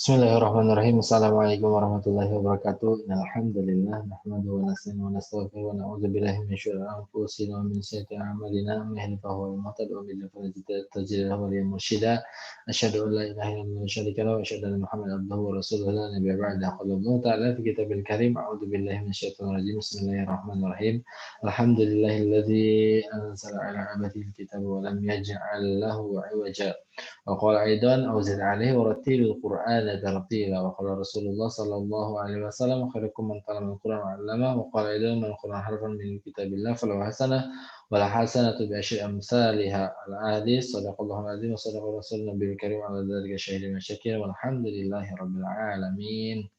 Bismillahirrahmanirrahim. Assalamualaikum warahmatullahi wabarakatuh. Alhamdulillah nahmaduhu wa nasta'inu wa nastaghfiruh wa na'udzu billahi min syururi anfusina wa min sayyiati a'malina. Man yahdihillahu fala mudilla lahu wa man yudlil fala tajida lahu waliyyan mursyida. Asyhadu an la ilaha illallah wa syarika lahu wa asyhadu anna Muhammadan abduhu wa rasuluhu la nabiyya ba'da. Qala Allah ta'ala fi kitabil karim. A'udzu billahi minasyaitonir rajim. Bismillahirrahmanirrahim. Alhamdulillahilladzi anzala 'ala 'abdihi al-kitaba wa lam yaj'al lahu 'iwaja. وقال أيضا أوزد عليه ورتل القرآن ترتيلا. وقال رسول الله صلى الله عليه وسلم خيركم من تعلم القرآن وعلمه. وقال أيضا من القرآن حرفا من كتاب الله فله حسنة ولا حسنة بعشر أمثالها. الحديث صدق الله العظيم وصدق رسول النبي الكريم على ذلك شهيد وشكير والحمد لله رب العالمين.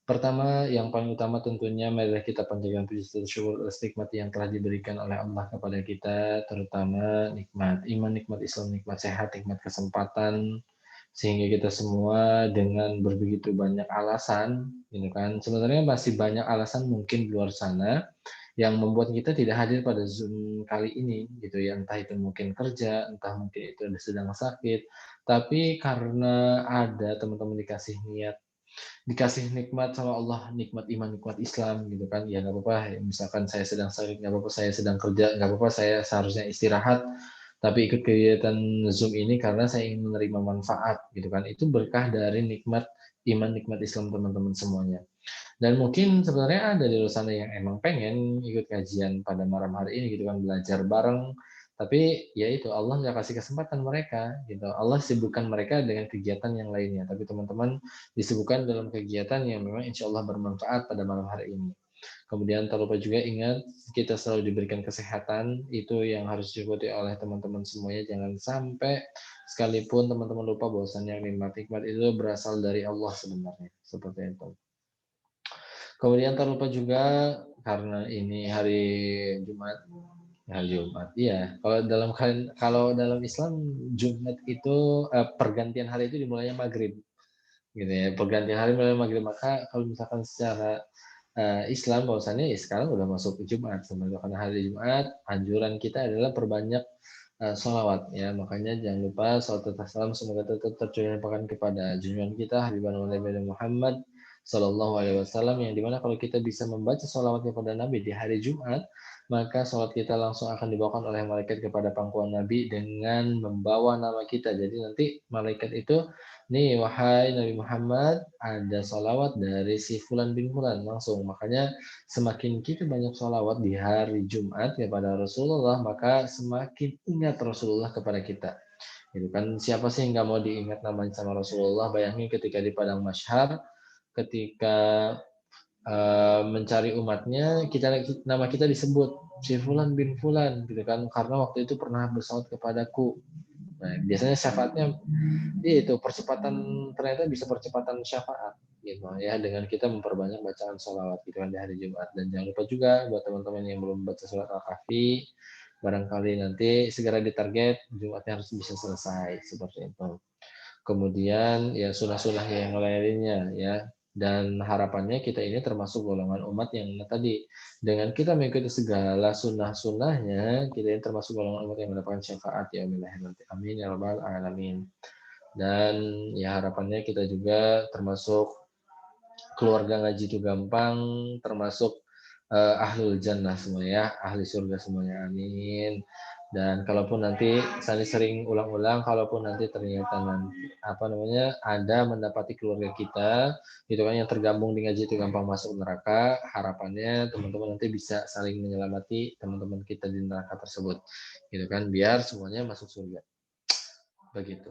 Pertama, yang paling utama tentunya marilah kita panjatkan puji syukur atas nikmat yang telah diberikan oleh Allah kepada kita, terutama nikmat iman, nikmat Islam, nikmat sehat, nikmat kesempatan, sehingga kita semua dengan begitu banyak alasan, gitu kan. Sebenarnya masih banyak alasan mungkin di luar sana yang membuat kita tidak hadir pada Zoom kali ini, gitu ya. Entah itu mungkin kerja, entah mungkin itu sedang sakit, tapi karena ada teman-teman dikasih nikmat sama Allah, nikmat iman, nikmat Islam gitu kan, ya nggak apa-apa, misalkan saya sedang sakit nggak apa-apa, saya sedang kerja nggak apa-apa, saya seharusnya istirahat, tapi ikut kegiatan Zoom ini karena saya ingin menerima manfaat gitu kan, itu berkah dari nikmat iman, nikmat Islam teman-teman semuanya. Dan mungkin sebenarnya ada di luar sana yang emang pengen ikut kajian pada malam hari ini gitu kan, belajar bareng. Tapi ya itu Allah nggak kasih kesempatan mereka gitu. Allah sibukkan mereka dengan kegiatan yang lainnya. Tapi teman-teman disibukkan dalam kegiatan yang memang insya Allah bermanfaat pada malam hari ini. Kemudian tak lupa juga ingat kita selalu diberikan kesehatan, itu yang harus diikuti oleh teman-teman semuanya. Jangan sampai sekalipun teman-teman lupa bahwasannya nikmat-nikmat itu berasal dari Allah sebenarnya. Seperti itu. Kemudian tak lupa juga karena ini hari Jumat, iya. Kalau dalam Islam Jumat itu pergantian hari itu dimulainya maghrib, gitu ya. Pergantian hari mulai maghrib, maka kalau misalkan secara Islam bahwasannya ya sekarang udah masuk ke Jumat, sebenarnya karena hari Jumat anjuran kita adalah perbanyak sholawat ya, makanya jangan lupa sholawat salam semoga tetap tercurahkan kepada junjungan kita Habibana Nabi Muhammad Sallallahu Alaihi Wasallam, yang dimana kalau kita bisa membaca sholawat kepada Nabi di hari Jumat, maka sholat kita langsung akan dibawakan oleh malaikat kepada pangkuan Nabi dengan membawa nama kita. Jadi nanti malaikat itu, nih wahai Nabi Muhammad, ada sholawat dari si Fulan bin Fulan langsung. Makanya semakin kita banyak sholawat di hari Jumat kepada Rasulullah, maka semakin ingat Rasulullah kepada kita. Gitu kan, siapa sih yang nggak mau diingat namanya sama Rasulullah? Bayangin ketika di padang mahsyar, ketika mencari umatnya, nama kita disebut si Fulan bin Fulan, gitu kan, karena waktu itu pernah bersalat kepadaku. Nah, biasanya syafaatnya itu percepatan, ternyata bisa percepatan syafaat gitu ya, dengan kita memperbanyak bacaan sholawat gitu kan di hari Jumat. Dan jangan lupa juga buat teman-teman yang belum baca surat Al-Kahfi, barangkali nanti segera ditarget Jumatnya harus bisa selesai seperti itu. Kemudian ya sunnah-sunnah yang lainnya ya, dan harapannya kita ini termasuk golongan umat yang tadi, dengan kita mengikuti segala sunnah-sunnahnya, kita ini termasuk golongan umat yang mendapatkan syafaat ya nanti. Amin ya rabbal alamin. Dan ya harapannya kita juga termasuk keluarga ngaji itu gampang, termasuk ahlul jannah semua ya, ahli surga semuanya, amin. Dan kalaupun nanti saya sering ulang-ulang, kalaupun nanti ternyata ada mendapati keluarga kita gitu kan yang tergabung di ngaji itu gampang masuk neraka, harapannya teman-teman nanti bisa saling menyelamati teman-teman kita di neraka tersebut gitu kan, biar semuanya masuk surga begitu.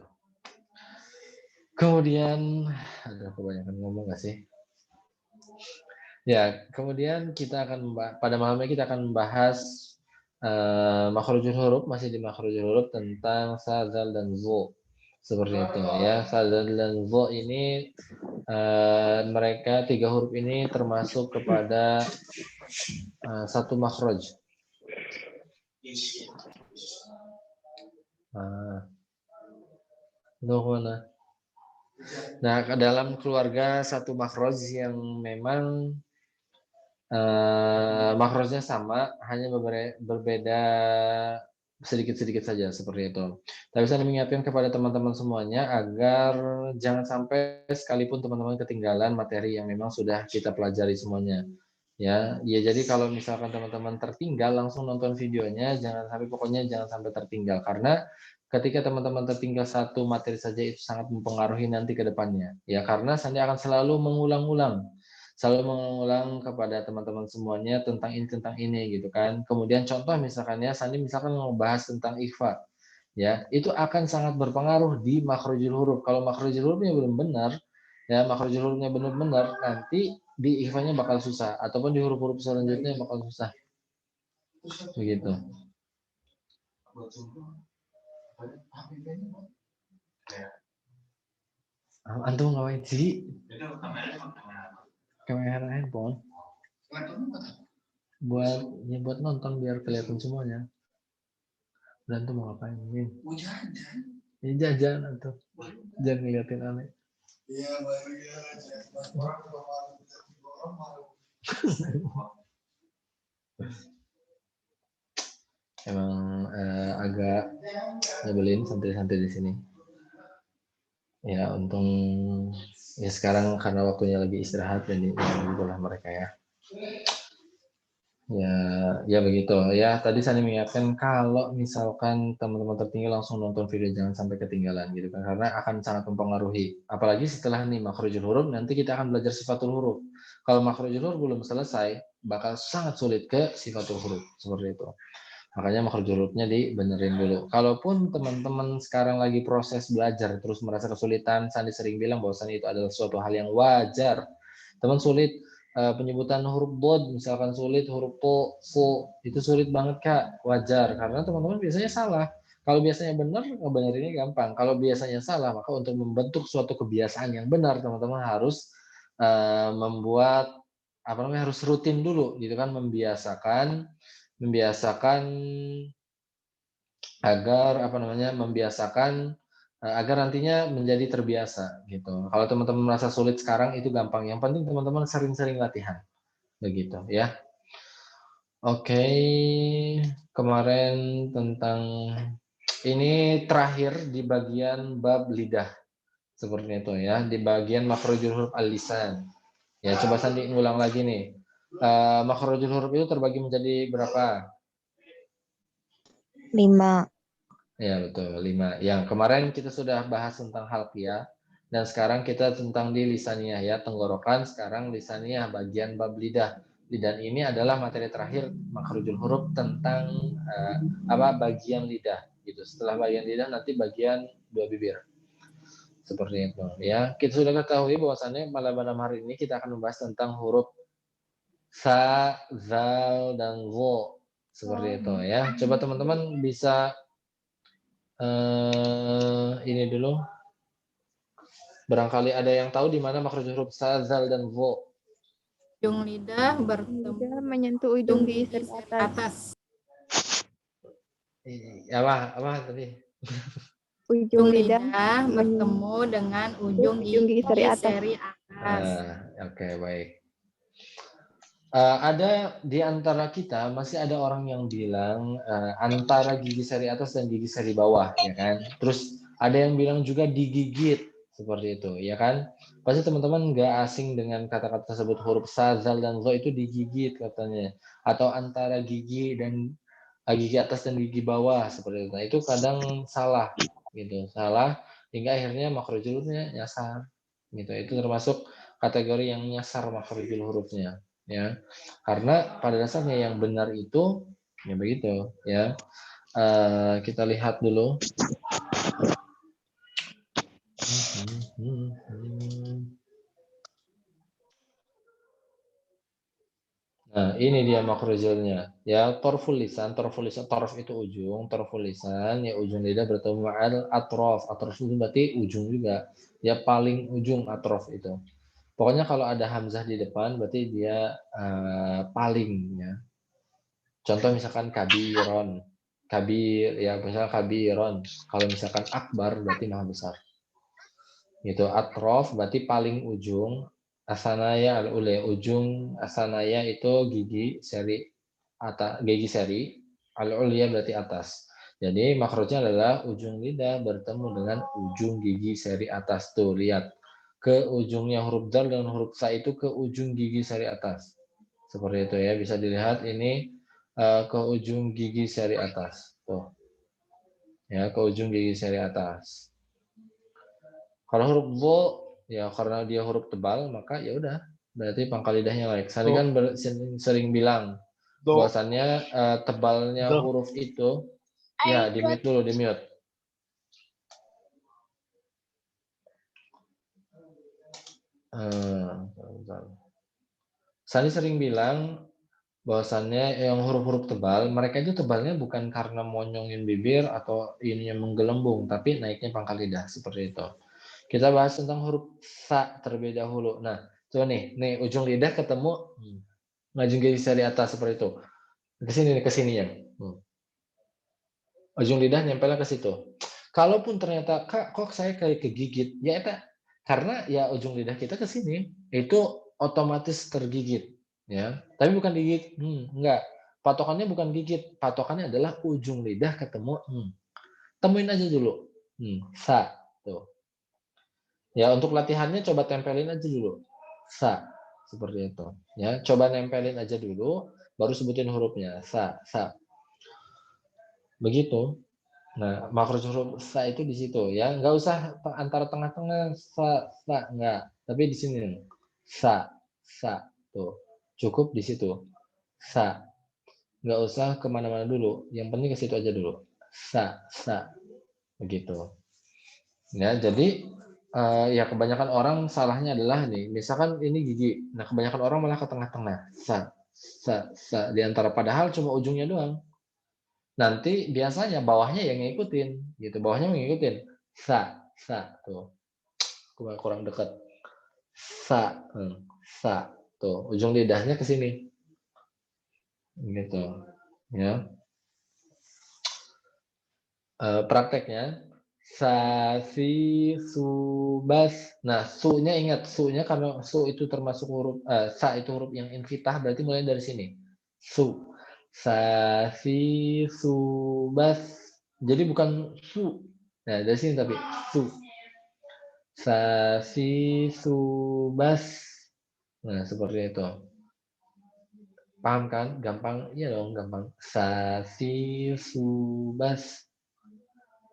Kemudian ada kebanyakan ngomong nggak sih? Ya, kemudian pada malam ini kita akan membahas makhrajul huruf, masih di makhrajul huruf tentang sadzal dan dzu. Seperti itu ya. Sadzal dan dzu ini mereka tiga huruf ini termasuk kepada satu makhraj. Nah, dalam keluarga satu makhraj yang memang makrosnya sama, hanya berbeda sedikit-sedikit saja seperti itu. Tapi saya mengingatkan kepada teman-teman semuanya agar jangan sampai sekalipun teman-teman ketinggalan materi yang memang sudah kita pelajari semuanya. Ya, ya jadi kalau misalkan teman-teman tertinggal langsung nonton videonya, jangan sampai pokoknya jangan sampai tertinggal karena ketika teman-teman tertinggal satu materi saja itu sangat mempengaruhi nanti ke depannya. Ya, karena Sandi akan selalu mengulang-ulang kepada teman-teman semuanya tentang ini gitu kan. Kemudian contoh misalkan ya, Sandi misalkan membahas tentang ikhfa, ya itu akan sangat berpengaruh di makhrajul huruf. Kalau makhrajul hurufnya belum benar, ya makhrajul hurufnya benar-benar, nanti di ikhfanya bakal susah, ataupun di huruf-huruf selanjutnya bakal susah. Begitu. Antum ngapain sih? Kamera handphone. Buat nonton biar kelihatan semuanya. Dan tuh mau ngapain? Ini jajan atau jangan ngeliatin aneh. Iya, baru ya. Emang agak nyebelin santri-santri di sini. Ya, untung ya sekarang karena waktunya lagi istirahat jadi ya itulah mereka ya. Ya begitu. Ya, tadi saya mengingatkan kalau misalkan teman-teman tertinggal langsung nonton video, jangan sampai ketinggalan gitu kan, karena akan sangat mempengaruhi. Apalagi setelah nih makhrajul huruf, nanti kita akan belajar sifatul huruf. Kalau makhrajul huruf belum selesai, bakal sangat sulit ke sifatul huruf seperti itu. Makanya makhrajul hurufnya dibenerin dulu. Kalaupun teman-teman sekarang lagi proses belajar terus merasa kesulitan, Sandi sering bilang bahwasannya itu adalah suatu hal yang wajar. Teman sulit penyebutan huruf bod, misalkan sulit huruf po, fo, itu sulit banget Kak, wajar. Karena teman-teman biasanya salah. Kalau biasanya benar, ngebenerinnya gampang. Kalau biasanya salah, maka untuk membentuk suatu kebiasaan yang benar, teman-teman harus membuat apa namanya, harus rutin dulu gitu kan, membiasakan agar nantinya menjadi terbiasa gitu. Kalau teman-teman merasa sulit sekarang itu gampang. Yang penting teman-teman sering-sering latihan. Begitu ya. Oke, kemarin tentang ini terakhir di bagian bab lidah. Seperti itu ya, di bagian makhrajul huruf al-lisan. Ya, coba Sandi ngulang lagi nih. Makhrajul huruf itu terbagi menjadi berapa? 5. Ya betul, 5. Yang kemarin kita sudah bahas tentang halqiyah, dan sekarang kita tentang di lisaniyah ya, tenggorokan, sekarang lisaniyah bagian bab lidah. Lidah ini adalah materi terakhir makhrajul huruf tentang bagian lidah gitu. Setelah bagian lidah nanti bagian dua bibir. Seperti itu ya. Kita sudah ketahui bahwasannya malam hari ini kita akan membahas tentang huruf sa, zal, dan wo. Seperti itu ya. Coba teman-teman bisa ini dulu. Barangkali ada yang tahu di mana makhraj huruf sa, zal, dan wo. Ujung lidah bertemu menyentuh ujung gigi atas. Apa tadi? Ujung lidah bertemu dengan ujung gigi seri atas. Oke, baik. Ada di antara kita masih ada orang yang bilang antara gigi seri atas dan gigi seri bawah, ya kan? Terus ada yang bilang juga digigit seperti itu, ya kan? Pasti teman-teman nggak asing dengan kata-kata tersebut, huruf sa, zal, dan zo itu digigit katanya, atau antara gigi dan gigi atas dan gigi bawah seperti itu. Nah, itu kadang salah, gitu, salah hingga akhirnya makhrajul hurufnya nyasar, gitu. Itu termasuk kategori yang nyasar makhrajul hurufnya. Ya, karena pada dasarnya yang benar itu ya begitu ya. Kita lihat dulu. Nah, ini dia makhrajulnya ya. Torf itu ujung, torful lisan ya ujung lidah bertemu ma'al atrof itu berarti ujung juga ya, paling ujung atrof itu. Pokoknya kalau ada hamzah di depan berarti dia paling ya. Contoh misalkan kabiron, kabir ya, misalnya kabiron. Kalau misalkan akbar berarti maha besar. Gitu. Atrof berarti paling ujung, Asanaya al-ula, ujung asanaya itu gigi seri atas, gigi seri, al-ulya berarti atas. Jadi makrojnya adalah ujung lidah bertemu dengan ujung gigi seri atas. Tuh, lihat. Ke ujungnya huruf dal dan huruf sa itu ke ujung gigi seri atas. Seperti itu ya, bisa dilihat ini ke ujung gigi seri atas. Tuh. Ya, ke ujung gigi seri atas. Kalau huruf bo ya karena dia huruf tebal maka ya udah berarti pangkal lidahnya naik. Saya kan sering bilang bahwasannya tebalnya huruf itu ya di mute dulu, di mute. Sani sering bilang bahwasannya yang huruf-huruf tebal mereka itu tebalnya bukan karena monyongin bibir atau ininya menggelembung tapi naiknya pangkal lidah seperti itu. Kita bahas tentang huruf sa terlebih dahulu. Nah, coba nih ujung lidah ketemu ngajung gigi seri atas seperti itu. Ke sini ya. Ujung lidah nempelnya ke situ. Kalaupun ternyata Kak, kok saya kayak kegigit, ya itu karena ya ujung lidah kita ke sini itu otomatis tergigit, ya. Tapi bukan gigit, enggak. Patokannya bukan gigit, patokannya adalah ujung lidah ketemu. Temuin aja dulu, sa, tuh. Ya, untuk latihannya coba tempelin aja dulu. Sa, seperti itu. Ya, coba nempelin aja dulu, baru sebutin hurufnya. Sa, sa. Begitu. Nah, makro huruf sa itu di situ ya. Nggak usah antara tengah-tengah sa, nggak. Tapi di sini. Sa, sa. Tuh. Cukup di situ. Sa. Nggak usah kemana-mana dulu. Yang penting ke situ aja dulu. Sa, sa. Begitu. Ya, jadi ya kebanyakan orang salahnya adalah nih, misalkan ini gigi. Nah, kebanyakan orang malah ke tengah-tengah. Sa, sa di antara padahal cuma ujungnya doang. Nanti biasanya bawahnya yang ngikutin, gitu. Bawahnya ngikutin. Sa tuh. Kurang dekat. Sa, sa tuh. Ujung lidahnya ke sini. Gitu. Ya. Prakteknya sa, si, su, bas. Nah, su-nya ingat, su-nya karena su itu termasuk huruf, sa itu huruf yang infitah, berarti mulai dari sini. Su. Sa, si, su, bas. Jadi bukan su. Nah, dari sini tapi su. Sa, si, su, bas. Nah, seperti itu. Paham kan? Gampang? Iya dong, gampang. Sa, si, su, bas.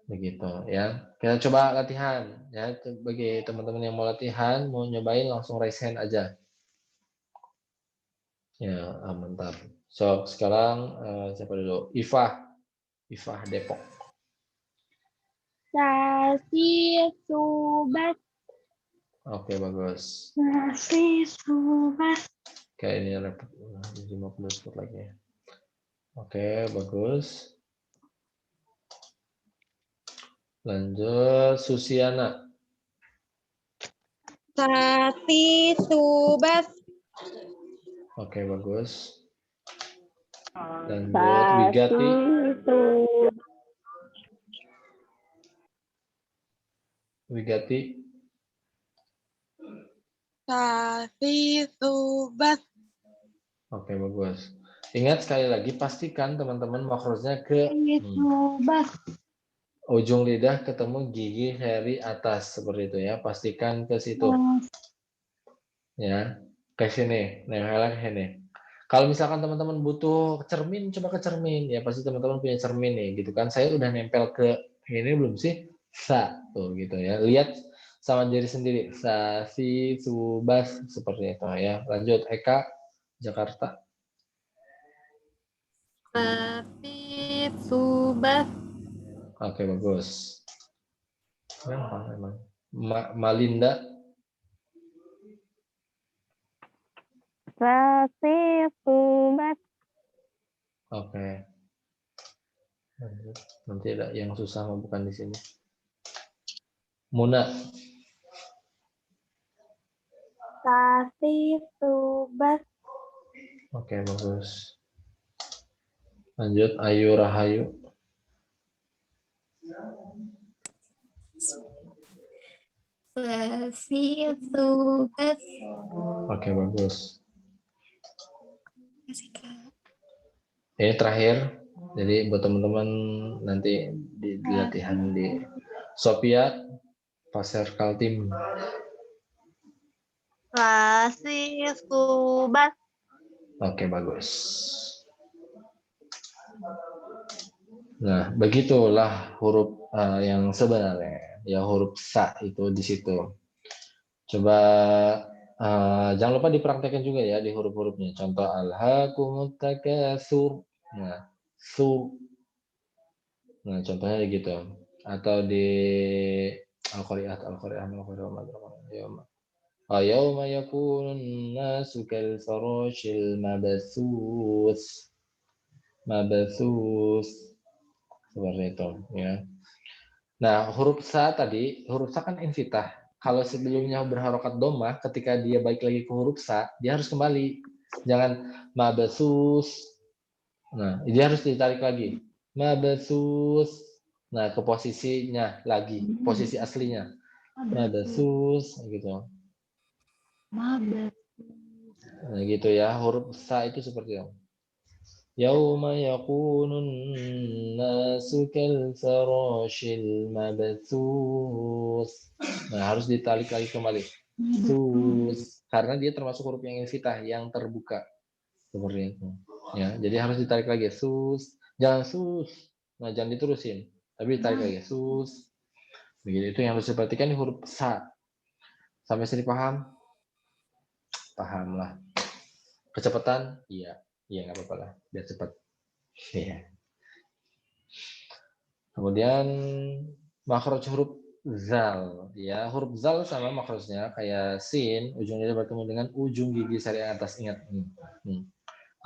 Begitu ya. Kita coba latihan ya. Bagi teman-teman yang mau latihan, mau nyobain langsung raise hand aja. Ya, mantap. So, sekarang siapa dulu? Ifah Depok. Sasi subas. Oke, bagus. Sasi subas. Kayak ini 50 spot lagi. Oke, bagus. Lanjut, Susiana. Sasi subas. Oke, bagus. Lanjut, Wigati. Wigati. Sasi subas. Oke, bagus. Ingat sekali lagi, pastikan teman-teman makrosnya ke Subas. ujung lidah ketemu gigi seri atas seperti itu ya. Pastikan ke situ. Ya, ke sini. Nempelnya ke sini. Kalau misalkan teman-teman butuh cermin, coba ke cermin. Ya pasti teman-teman punya cermin nih, gitu kan. Saya udah nempel ke ini belum sih? Sa, tuh gitu ya. Lihat sama diri sendiri. Sa, si, su, bas seperti itu ya. Lanjut, Eka, Jakarta. Sati subas. Oke, bagus. Memang. Malinda. Sasi subas. Oke. Nanti ada yang susah bukan di sini. Muna. Sasi subas. Oke, bagus. Lanjut, Ayu Rahayu. Bafi Subas. Oke, bagus. Kasih Kak. Ini terakhir. Jadi buat teman-teman nanti di latihan di Sophia Pasar Kaltim. Bafi Subas. Oke, bagus. Nah, begitulah huruf yang sebenarnya. Ya, huruf sa itu di situ. Coba jangan lupa dipraktekkan juga ya di huruf-hurufnya. Contoh alhaakumut takatsur. Nah, su. Nah, contohnya gitu. Atau di Al-Qari'ah, yauma yakunun nasu kal farashil mabthus. Mabthus. Seperti itu, ya. Nah, huruf sa tadi, huruf sa kan infitah. Kalau sebelumnya berharokat doma, ketika dia balik lagi ke huruf sa, dia harus kembali. Jangan mabasus. Nah, dia harus ditarik lagi. Mabasus. Nah, ke posisinya lagi, posisi aslinya. Mabasus, gitu. Mabes. Nah, gitu ya. Huruf sa itu seperti itu. Yauma yakunun nasu kal farashil mabthus. Nah, harus ditarik lagi kembali. Sus. Karena dia termasuk huruf yang infitah, yang terbuka. Seperti itu. Ya, jadi harus ditarik lagi. Sus. Jangan sus. Nah, jangan diterusin. Tapi ditarik lagi. Sus. Begitu, itu yang harus diperhatikan di huruf sa. Sampai sini paham? Paham lah. Kecepatan? Iya. Iya, nggak apa-apa lah. Biar cepat. Iya. Kemudian makhraj huruf zal, ya huruf zal sama makhrajnya kayak sin, ujung lidah bertemu dengan ujung gigi sari atas, ingat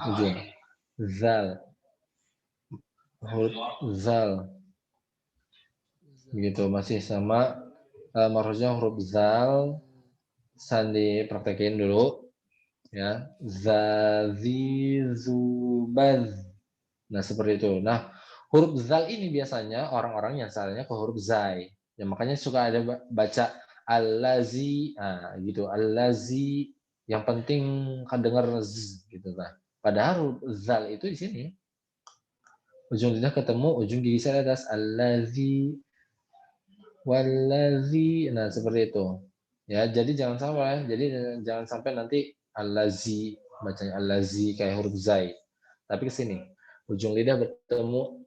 ujung zal, huruf zal, begitu masih sama makhrajnya huruf zal, sandi praktekin dulu, ya zazi zubaz, nah seperti itu. Nah huruf zal ini biasanya orang-orang yang salahnya ke huruf zai. Ya makanya suka ada baca al-lazi, gitu. Al-lazi yang penting kan dengar z gitu nah. Padahal huruf zal itu di sini. Ujung lidah ketemu ujung gigi sari atas al-lazi wal-lazi. Nah, seperti itu. Ya, jadi jangan sampai jangan sampai nanti al-lazi bacanya al-lazi kayak huruf zai. Tapi ke sini. Ujung lidah bertemu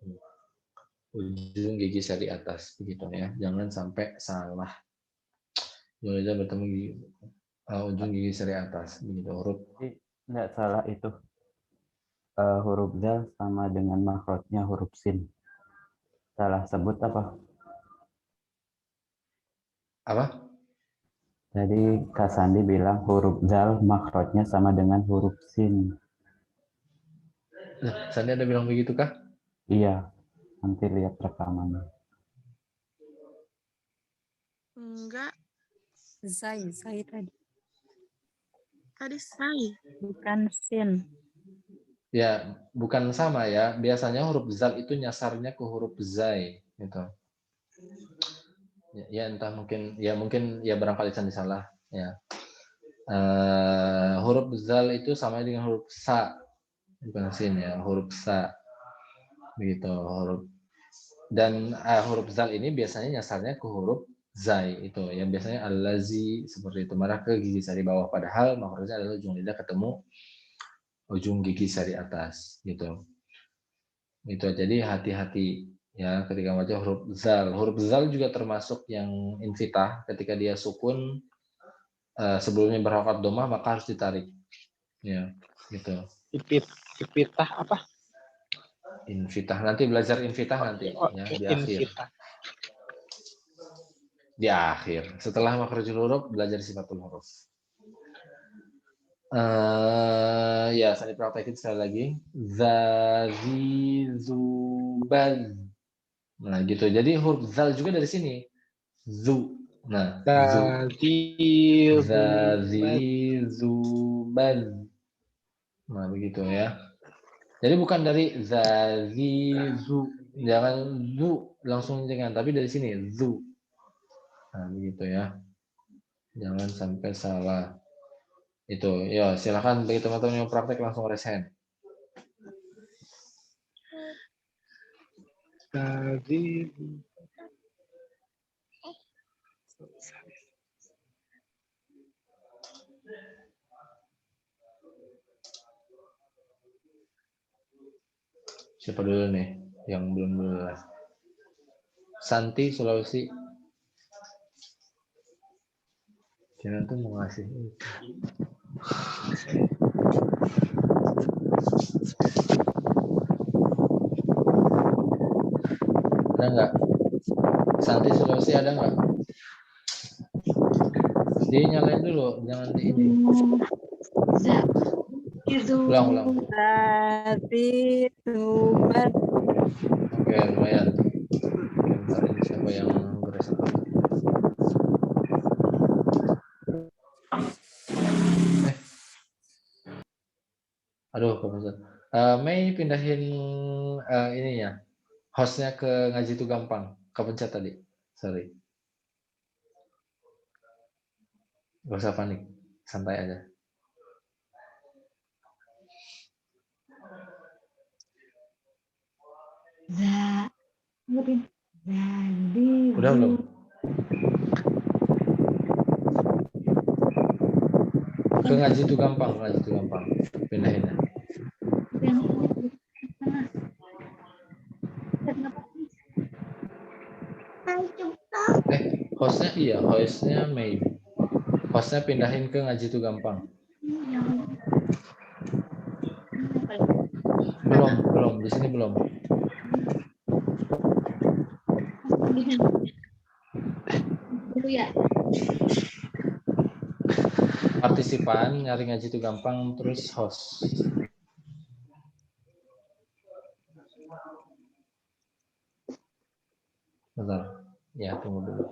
ujung gigi sari atas begitu ya, jangan sampai salah. Ujung lidah bertemu ujung gigi sari atas begitu huruf. Jadi nggak salah itu huruf zal sama dengan makhrajnya huruf sin. Salah sebut apa? Apa? Jadi Kak Sandi bilang huruf zal makhrajnya sama dengan huruf sin. Sandi ada bilang begitu kah? Iya, nanti lihat rekamannya. Enggak, Zai tadi. tadi sai. Bukan sin. Ya, bukan sama ya. Biasanya huruf zal itu nyasarnya ke huruf zai gitu. Ya entah mungkin ya barangkali Sandi salah ya. Huruf zal itu sama dengan huruf sa, bukan sin ya, huruf sa begitu huruf. Dan huruf zal ini biasanya nyasarnya ke huruf zai itu yang biasanya al-lazi seperti itu, marah ke gigi sari bawah, padahal makhrajnya adalah ujung lidah ketemu ujung gigi sari atas gitu. Itu jadi hati-hati ya ketika baca huruf zal. Huruf zal juga termasuk yang infitah, ketika dia sukun sebelumnya berharokat domah maka harus ditarik. Ya, gitu. Infitah apa? Infitah nanti belajar infitah nanti ya di akhir. Infitah. Di akhir. Setelah makhrajul huruf belajar sifatul huruf. Ya, saya praktekin sekali lagi. Zazizubaz. Nah, gitu. Jadi huruf zal juga dari sini. Zu. Nah, zu. Zazizubaz. Nah, begitu ya. Jadi bukan dari zazizu. Jangan zu langsung jangan, tapi dari sini zu. Nah, begitu ya. Jangan sampai salah. Itu, ya silakan bagi teman-teman yang praktek langsung raise hand. Tadi Siapa dulu nih yang belum lulus? Santi, Sulawesi. Jangan tuh mau ngasih. Ada nggak? Santi, Sulawesi ada nggak? Dia nyalain dulu, jangan di ini. Ulang. Zazi zubat. Oke, lumayan. Bentar, ini siapa yang beres? Aduh, kebetulan. Mei pindahin ininya, hostnya ke Ngaji itu gampang. Kepencet tadi, sorry. Gak usah panik, santai aja. Udah belum? Ke Ngaji itu gampang, pindahinnya. Hostnya Mei. Hostnya pindahin ke Ngaji itu gampang. Belum, di sini belum. Partisipan nyari Ngaji itu gampang, terus host. Bentar, ya tunggu dulu.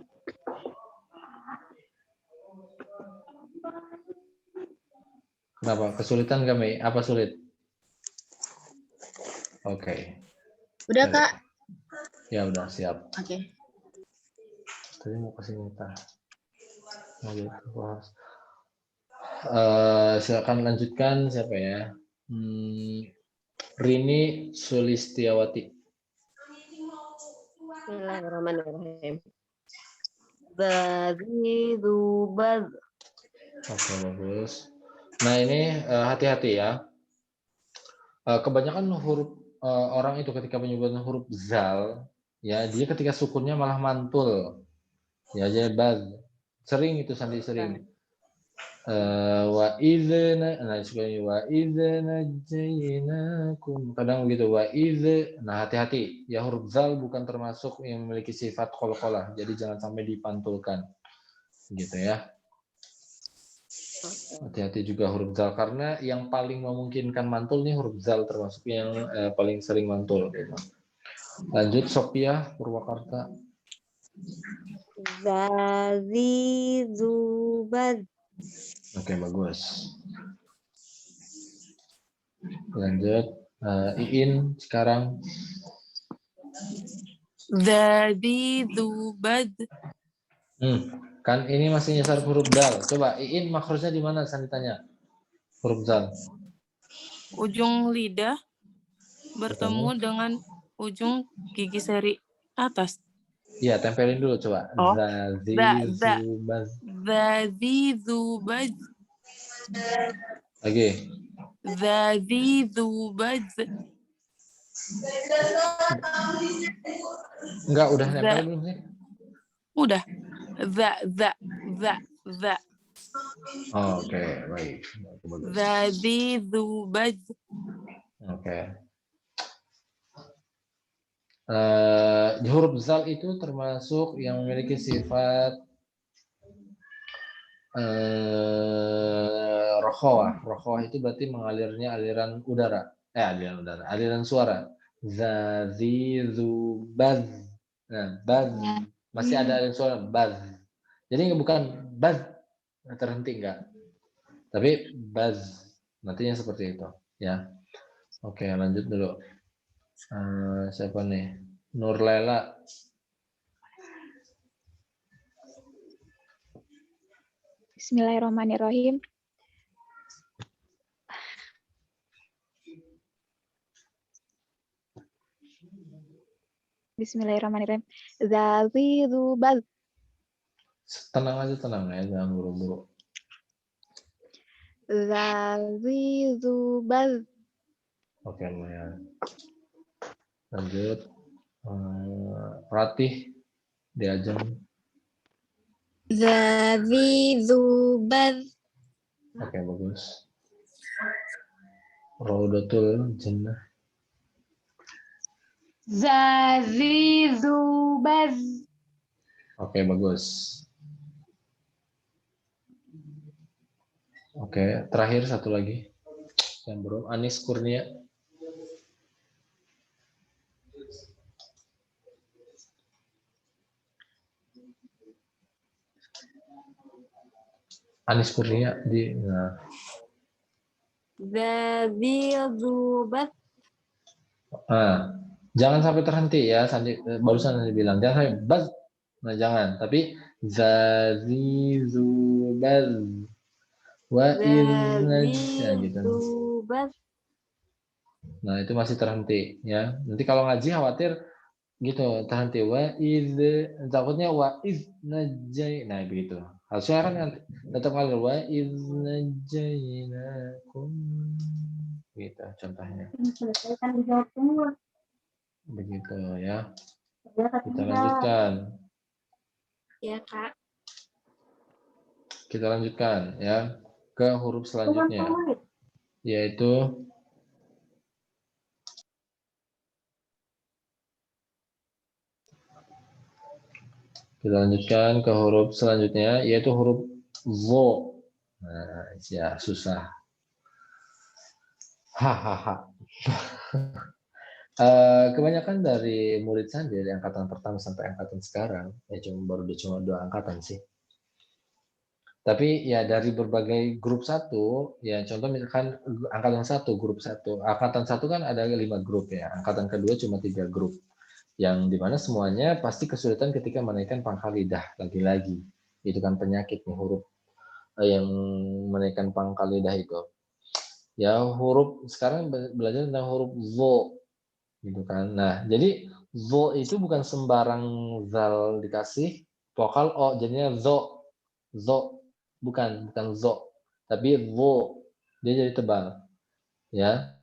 Kenapa? Kesulitan nggak, Mei? Apa sulit? Oke. Udah, Kak. Ya udah, siap. Oke. Tadi mau kasih minta. Silakan lanjutkan, siapa ya? Rini Sulistiawati. Bismillahirrahmanirrahim. Zazi zubat. Oke, bagus. Nah, ini hati-hati ya. Kebanyakan huruf orang itu ketika menyebutkan huruf zal, ya dia ketika sukunnya malah mantul. Ya, jadi baz. Sering itu Sandi sering. Wa idzna, nah sekali wa idzna jainakum. Kadang begitu wa idz. Nah, hati-hati. Ya huruf zal bukan termasuk yang memiliki sifat qalqalah. Jadi jangan sampai dipantulkan. Gitu ya. Hati-hati juga huruf zal karena yang paling memungkinkan mantul nih huruf zal termasuk yang paling sering mantul. Gitu. Lanjut Sophia Purwakarta. Zazi zubat. Oke, bagus. Lanjut Iin sekarang. Zazi zubad. Kan ini masih nyasar huruf dal. Coba Iin makrosnya di mana? Saya ditanya. Huruf dal. Ujung lidah bertemu dengan ujung gigi seri atas. Iya, tempelin dulu coba. Oh. Zazi zubad. Zazi zubad. Lagi. Zazi zubad. Enggak, udah nempel belum sih? Udah. Za. Oke, baik. Zazi zubad. Oke. Huruf zal itu termasuk yang memiliki sifat rokhawah. Rokhawah itu berarti mengalirnya aliran udara. Aliran suara. Zazi zubaz. Nah, baz. Masih ada aliran suara baz. Jadi bukan baz terhenti enggak. Tapi baz. Nantinya seperti itu, ya. Oke, lanjut dulu. Siapa nih? Nurlela. Bismillahirrahmanirrahim. Bismillahirrahmanirrahim. Zati dzubaz. Tenang aja, tenang ya, jangan buru-buru. Zati dzubaz. Oke, lumayan. Lanjut. Ratih diajeng. Zati dzubaz. Oke, bagus. Raudatul Jannah. Zati dzubaz. Oke, bagus. Oke, terakhir satu lagi. Yang belum, Anis Kurnia. Anis Kurnia di Zati dzubaz. Jangan sampai terhenti ya, barusan Sandi bilang jangan sampai baz. Nah, jangan, tapi zazizubaz wa ya gitu. Dzubaz. Nah, itu masih terhenti ya. Nanti kalau ngaji khawatir gitu terhenti wa takutnya wa najai. Nah, begitu. Harusnya kan tetap kalau wa najainakum gitu contohnya. Begitu ya. Kita lanjutkan. Ya, Kak. Kita lanjutkan ya ke huruf selanjutnya, yaitu huruf zo. Nah, ya susah. Hahaha. Kebanyakan dari murid Sandi dari angkatan pertama sampai angkatan sekarang ya cuma 2 angkatan sih. Tapi ya dari berbagai grup satu, ya contoh misalkan angkatan 1 grup 1, angkatan 1 kan ada 5 grup ya, angkatan kedua cuma 3 grup, yang dimana semuanya pasti kesulitan ketika menaikkan pangkal lidah lagi-lagi, itu kan penyakit nih huruf yang menaikkan pangkal lidah itu. Ya huruf sekarang belajar tentang huruf zo, gitu kan. Nah jadi zo itu bukan sembarang zal dikasih vokal o jadinya zo. Bukan zo, tapi zo, dia jadi tebal, ya.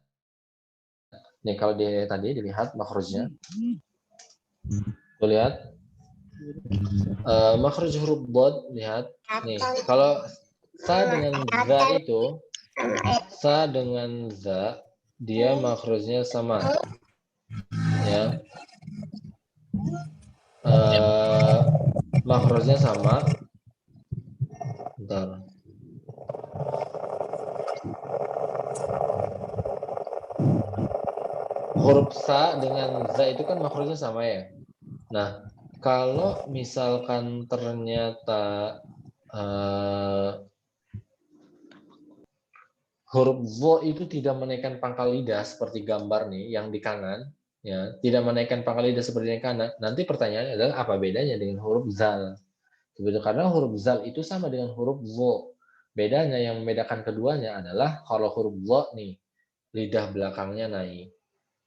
Nih kalau tadi dilihat makhrajnya, tuh lihat, makhraj huruf bod, lihat, nih kalau sa dengan za itu, sa dengan za, dia makhrajnya sama, ya, makhrajnya sama. Bentar. Huruf sa dengan za itu kan makhrajnya sama ya. Nah, kalau misalkan ternyata huruf zo itu tidak menaikkan pangkal lidah seperti gambar nih yang di kanan, ya, tidak menaikkan pangkal lidah seperti yang kanan. Nanti pertanyaannya adalah apa bedanya dengan huruf zal? Begitu, karena huruf zal itu sama dengan huruf zo. Bedanya yang membedakan keduanya adalah kalau huruf zo nih lidah belakangnya naik,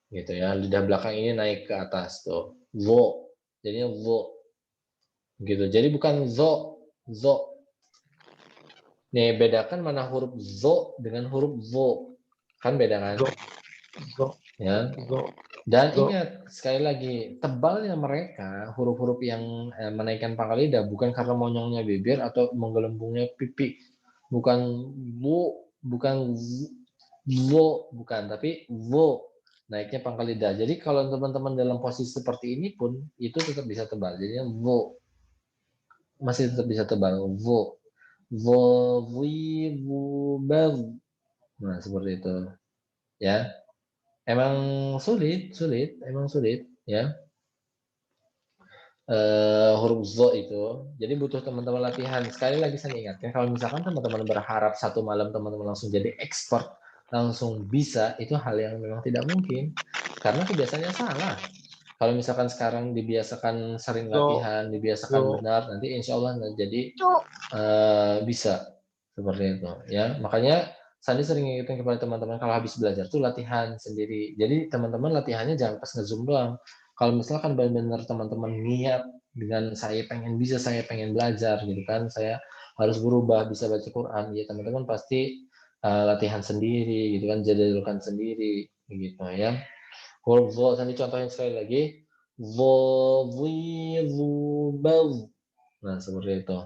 gitu ya. Lidah belakang ini naik ke atas tuh, zo. Jadinya zo, gitu. Jadi bukan zo. Nih bedakan mana huruf zo dengan huruf zo, kan beda kan? Zo. Ya. Zo. Dan ingat sekali lagi, tebalnya mereka huruf-huruf yang menaikkan pangkal lidah bukan karena monyongnya bibir atau menggelembungnya pipi, bukan bu, bukan zo, bukan, tapi wo, naiknya pangkal lidah. Jadi kalau teman-teman dalam posisi seperti ini pun itu tetap bisa tebal, jadinya wo, masih tetap bisa tebal, wo, bel. Nah seperti itu, ya. Emang sulit ya. Huruf zo itu. Jadi butuh teman-teman latihan. Sekali lagi saya ingatkan, kalau misalkan teman-teman berharap satu malam teman-teman langsung jadi expert, langsung bisa, itu hal yang memang tidak mungkin. Karena kebiasaannya salah. Kalau misalkan sekarang dibiasakan sering Zo. latihan, dibiasakan Zo. benar, nanti insya Allah jadi bisa seperti itu. Ya, makanya Sandi sering ngingetin kepada teman-teman kalau habis belajar tuh latihan sendiri. Jadi teman-teman latihannya jangan pas nge-zoom doang. Kalau misalkan benar-benar teman-teman niat dengan saya pengen belajar gitu kan, saya harus berubah, bisa baca Quran, ya teman-teman pasti latihan sendiri gitu kan, jadwalkan sendiri gitu ya. Huruf vo tadi contohnya sekali lagi, vo, vi, zu, baz. Nah seperti itu.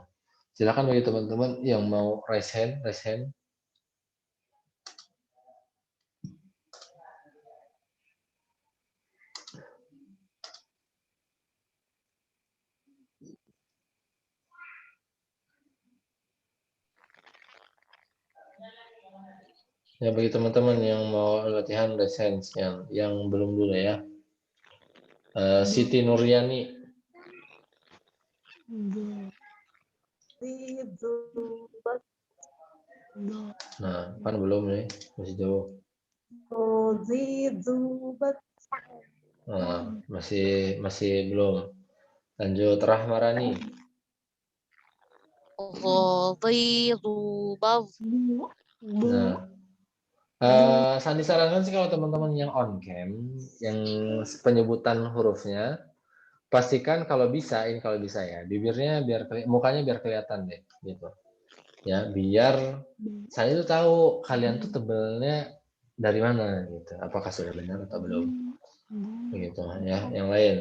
Silakan bagi teman-teman yang mau raise hand. Ya bagi teman-teman yang mau latihan raise hand yang belum dulu ya. Siti Nuryani. Nah, kan belum nih, masih jauh. Nah, masih belum. Lanjut Rahmarani. Nah, Sandi sarankan sih kalau teman-teman yang on cam, yang penyebutan hurufnya, pastikan kalau bisa ya, bibirnya mukanya biar kelihatan deh, gitu. Ya, biar saya itu tahu kalian tuh tebelnya dari mana, gitu. Apakah sudah benar atau belum? Begitu ya. Yang lain,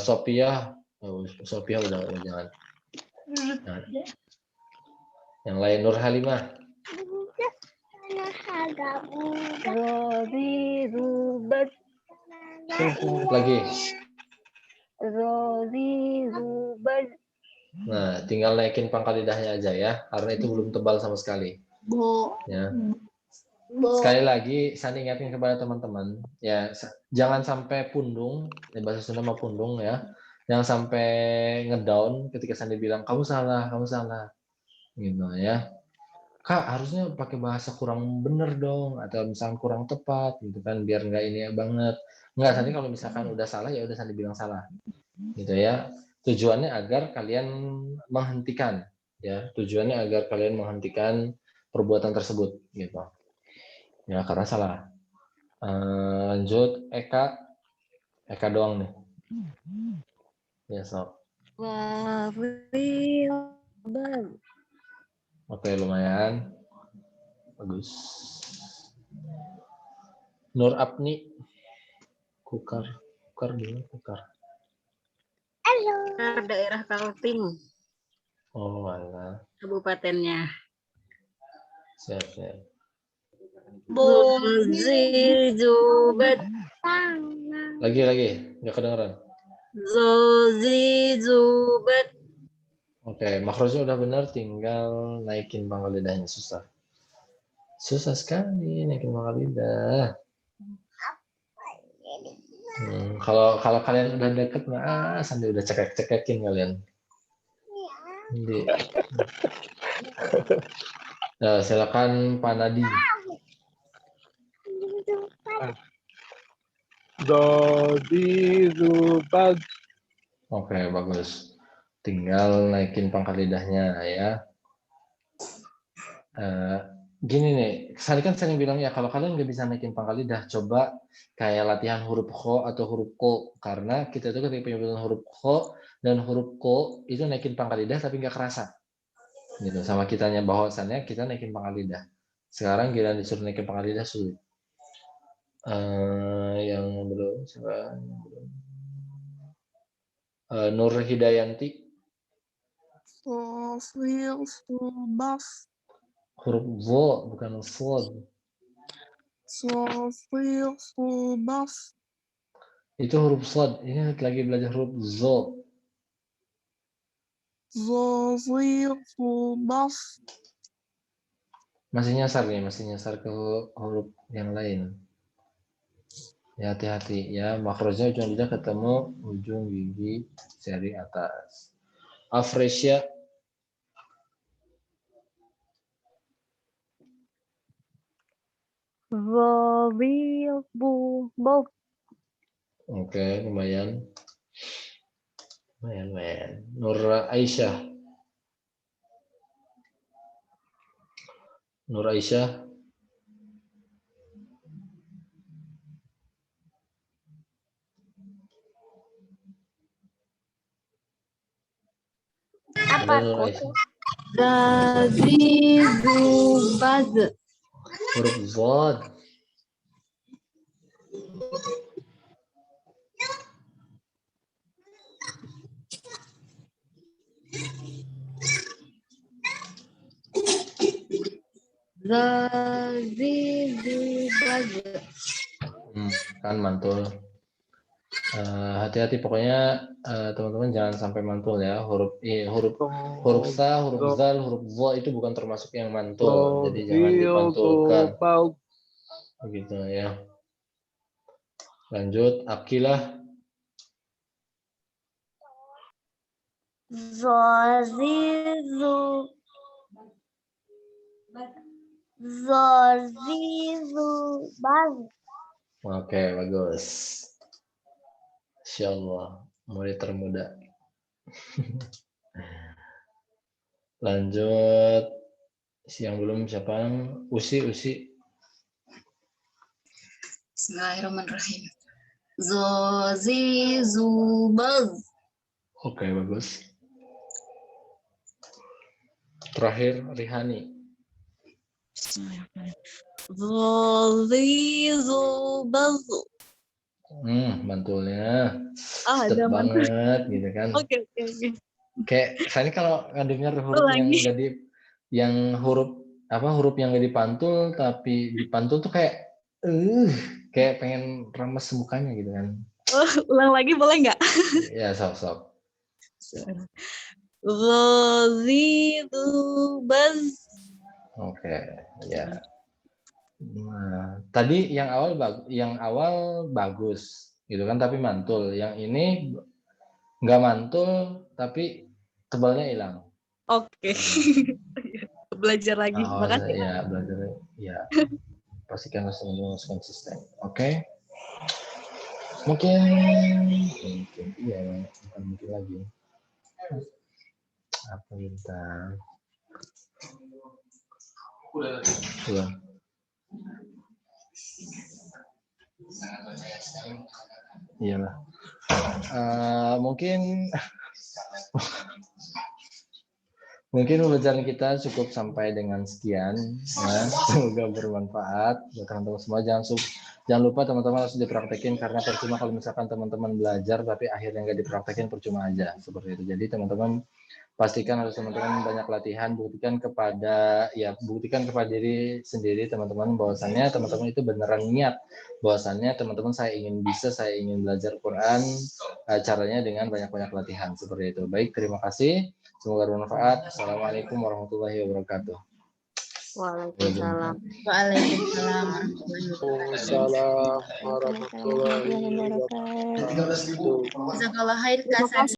Sophia udah jangan. Nah, yang lain Nur Halimah. Rozi Zubat. Lagi. Rozi Zubat. Nah, tinggal naikin pangkal lidahnya aja ya, karena itu belum tebal sama sekali. Ya. Sekali lagi, saya ingatkan kepada teman-teman, ya jangan sampai pundung, ya bahasa Sunda mah pundung ya, jangan sampai ngedown ketika Sandi bilang kamu salah, gitu ya. Kak harusnya pakai bahasa kurang bener dong, atau misalnya kurang tepat, gitu kan, biar nggak ini banget. Nggak, Sandi kalau misalkan udah salah ya udah Sandi bilang salah, gitu ya. Tujuannya agar kalian menghentikan, ya. Tujuannya agar kalian menghentikan perbuatan tersebut, gitu. Ya karena salah. Lanjut Eka doang nih. Ya sok. Oke lumayan. Bagus. Nur Apni. Kukar dulu kukar. Daerah Kaltim, Oh alah. kabupatennya. Siap. Zozi Zubat. Lagi. Nggak kedengeran. Zozi Zubat. Oke, makrosnya udah benar, tinggal naikin pangkal lidahnya susah. Susah sekali naikin pangkal lidah. Kalau kalian udah deket, Sandi udah cekek-cekekin kalian. Jadi, silakan Pak Nadi. Dodi Zubad. Oke, bagus. Tinggal naikin pangkal lidahnya ya. Gini nih, Sandi kan sering bilang ya kalau kalian nggak bisa naikin pangkal lidah, coba kayak latihan huruf kho atau huruf ko, karena kita itu ketika penyebutan huruf kho dan huruf ko itu naikin pangkal lidah tapi nggak kerasa, gitu. Sama kitanya bahwasannya kita naikin pangkal lidah. Sekarang kita disuruh naikin pangkal lidah sulit. Yang belum, Nur Hidayanti. Huruf vo bukan fod. Itu huruf sod. Ini lagi belajar huruf zo. Masih nyasar ke huruf yang lain. Ya hati-hati ya, makrosnya ujung lidah ketemu ujung gigi seri atas. Afresia. Zozi Zubat. Oke, lumayan. Lumayan. Nur Aisyah. Nur Aisyah. Apa Ada Nur kok? Aisyah. Zazi Zubaz. Huruf Zod. Zazi Zubaz. Kan mantul. Hati-hati pokoknya teman-teman jangan sampai mantul ya. Huruf sa, huruf zal, huruf zo itu bukan termasuk yang mantul. Jadi jangan dipantulkan. Begitu ya. Lanjut, Akilah. Zozizubaz. Oke, bagus. Insya Allah, murid termuda. Lanjut, yang belum siapa? Usi. Bismillahirrahmanirrahim. Zazi Zubaz. Oke, bagus. Terakhir, Rihani. Zazi Zubaz. Mantulnya. Ada Sedap mantul. banget gitu kan. Oke. Kayak saya ini kalau ngedengar huruf yang Ulangi. nggak di, yang huruf yang nggak dipantul tapi dipantul tuh kayak pengen rames mukanya gitu kan. Ulang lagi boleh nggak? Ya, sok. Zazi Zubaz. Oke, ya. Nah, tadi yang awal bagus gitu kan tapi mantul. Yang ini nggak mantul tapi tebalnya hilang. Oke. Belajar lagi. Makasih. Ya, belajar ya. Pastikan harus konsisten. Oke. Mungkin iya, bukan mungkin lagi. Apa bintang? Udah. Iyalah. Mungkin pembelajaran kita cukup sampai dengan sekian. Nah, semoga bermanfaat buat teman-teman semua. Jangan lupa teman-teman harus dipraktekin karena percuma kalau misalkan teman-teman belajar tapi akhirnya nggak dipraktekin, percuma aja seperti itu. Jadi teman-teman pastikan harus teman-teman banyak latihan, buktikan kepada diri sendiri teman-teman bahwasannya teman-teman itu beneran niat bahwasannya teman-teman saya ingin belajar Quran, caranya dengan banyak-banyak latihan seperti itu. Baik, terima kasih. Semoga bermanfaat. Assalamualaikum warahmatullahi wabarakatuh. Waalaikumsalam. Waalaikumsalam warahmatullahi wabarakatuh. Waalaikumsalam warahmatullahi wabarakatuh. Jazakallah khair Kak Sani.